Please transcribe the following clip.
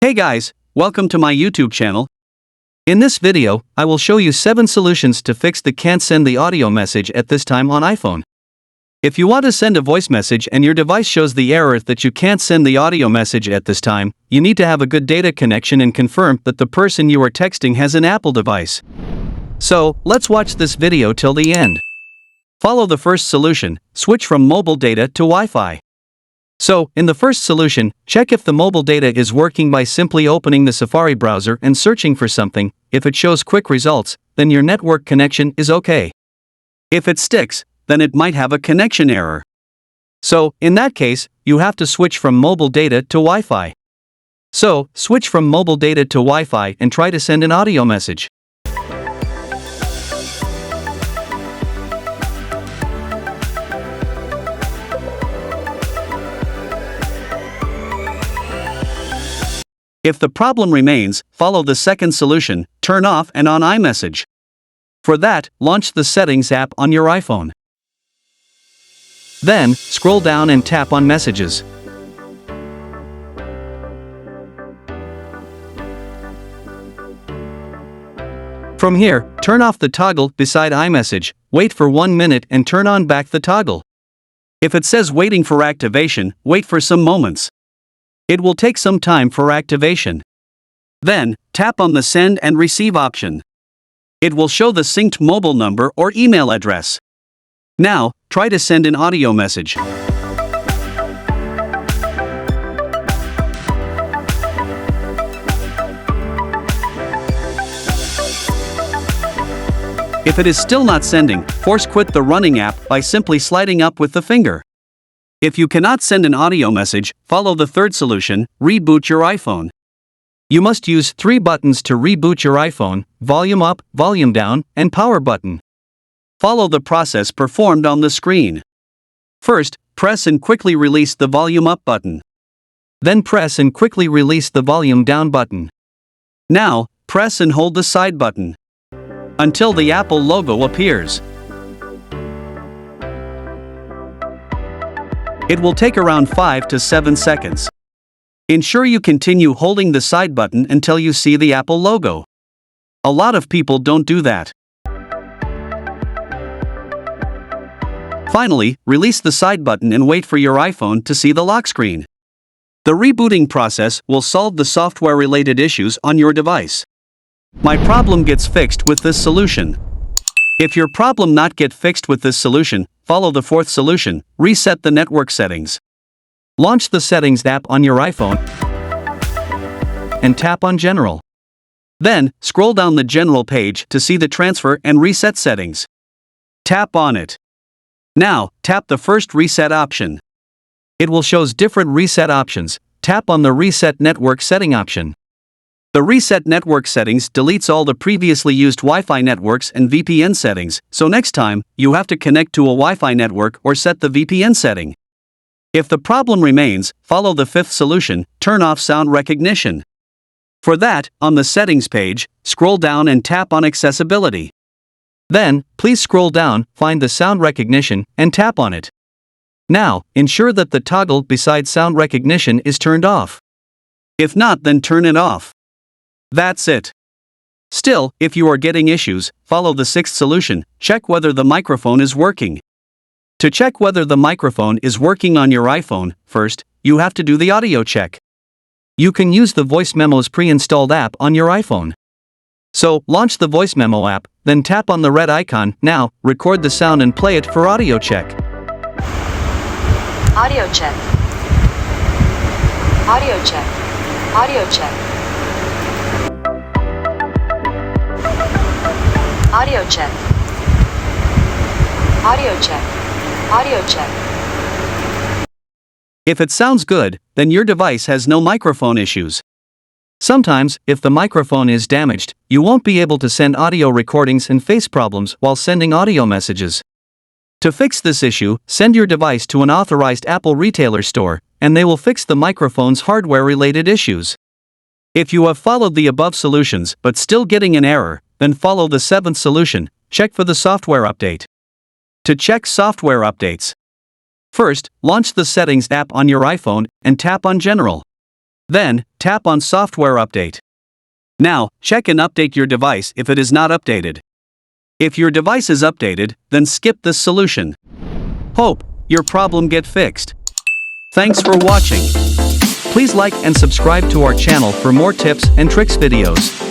Hey guys, welcome to my YouTube channel. In this video, I will show you 7 solutions to fix the can't send the audio message at this time on iPhone. If you want to send a voice message and your device shows the error that you can't send the audio message at this time, you need to have a good data connection and confirm that the person you are texting has an Apple device. So, let's watch this video till the end. Follow the first solution, switch from mobile data to Wi-Fi. So, in the first solution, check if the mobile data is working by simply opening the Safari browser and searching for something. If it shows quick results, then your network connection is okay. If it sticks, then it might have a connection error. So, in that case, you have to switch from mobile data to Wi-Fi. So, switch from mobile data to Wi-Fi and try to send an audio message. If the problem remains, follow the second solution, turn off and on iMessage. For that, launch the Settings app on your iPhone. Then, scroll down and tap on Messages. From here, turn off the toggle beside iMessage, wait for 1 minute and turn on back the toggle. If it says waiting for activation, wait for some moments. It will take some time for activation. Then, tap on the Send and Receive option. It will show the synced mobile number or email address. Now, try to send an audio message. If it is still not sending, force quit the running app by simply sliding up with the finger. If you cannot send an audio message, follow the third solution, reboot your iPhone. You must use 3 buttons to reboot your iPhone: volume up, volume down, and power button. Follow the process performed on the screen. First, press and quickly release the volume up button. Then press and quickly release the volume down button. Now, press and hold the side button until the Apple logo appears. It will take around 5 to 7 seconds. Ensure you continue holding the side button until you see the Apple logo. A lot of people don't do that. Finally, release the side button and wait for your iPhone to see the lock screen. The rebooting process will solve the software-related issues on your device. My problem gets fixed with this solution. If your problem not get fixed with this solution, follow the fourth solution, reset the network settings. Launch the Settings app on your iPhone and tap on General. Then, scroll down the General page to see the Transfer and Reset settings. Tap on it. Now, tap the first Reset option. It will show different reset options. Tap on the Reset Network Setting option. The Reset Network settings deletes all the previously used Wi-Fi networks and VPN settings, so next time, you have to connect to a Wi-Fi network or set the VPN setting. If the problem remains, follow the fifth solution, turn off sound recognition. For that, on the Settings page, scroll down and tap on Accessibility. Then, please scroll down, find the sound recognition, and tap on it. Now, ensure that the toggle beside sound recognition is turned off. If not, then turn it off. That's it. Still, if you are getting issues, follow the sixth solution, check whether the microphone is working. To check whether the microphone is working on your iPhone, first, you have to do the audio check. You can use the Voice Memo's pre-installed app on your iPhone. So, launch the Voice Memo app, then tap on the red icon. Now, record the sound and play it for audio check. Audio check. Audio check. Audio check. Audio check. Audio check. Audio check. If it sounds good, then your device has no microphone issues. Sometimes, if the microphone is damaged, you won't be able to send audio recordings and face problems while sending audio messages. To fix this issue, send your device to an authorized Apple retailer store, and they will fix the microphone's hardware-related issues. If you have followed the above solutions but still getting an error, then follow the seventh solution, check for the software update. To check software updates, first, launch the Settings app on your iPhone and tap on General. Then, tap on Software Update. Now, check and update your device if it is not updated. If your device is updated, then skip this solution. Hope your problem get fixed. Thanks for watching. Please like and subscribe to our channel for more tips and tricks videos.